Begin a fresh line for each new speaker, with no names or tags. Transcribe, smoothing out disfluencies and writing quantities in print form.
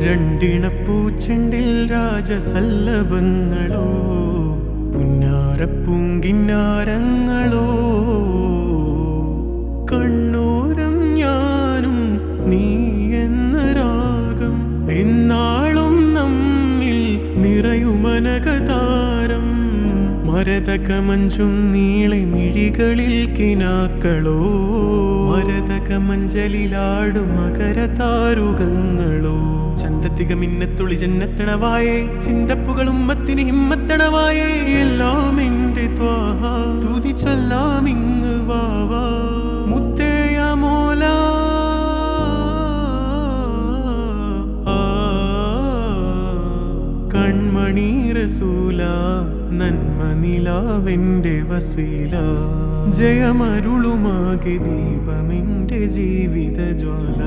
രണ്ടിണപ്പൂച്ചെണ്ടിൽ രാജസല്ലഭങ്ങളോ പുന്നാരപ്പൂങ്കിന്നാരങ്ങളോ കണ്ണൂരം ഞാനും നീ എന്ന രാഗം എന്നാളും നമ്മിൽ നിറയുമനകതാരം മരതകമഞ്ചും നീളെ മിഴികളിൽ കിനാക്കളോ മരതകമഞ്ചലിലാടും മകരതാരുകങ്ങളോ ചന്തത്തിക മിന്നത്തുളി ജന്നത്തണവായേ ചിന്തപ്പുകളും മത്തിന് ഹിമ്മത്തണവായേ എല്ലാം എന്റെ ത്വാഹ തുതി ചൊല്ലാമിങ് വാവാ മുത്തേയ മോല കൺമണി റസൂല നന്മ നിലാവെന്റെ വസീല ജയമരുളുമാകെ ദീപമെന്റെ ജീവിത ജ്വാല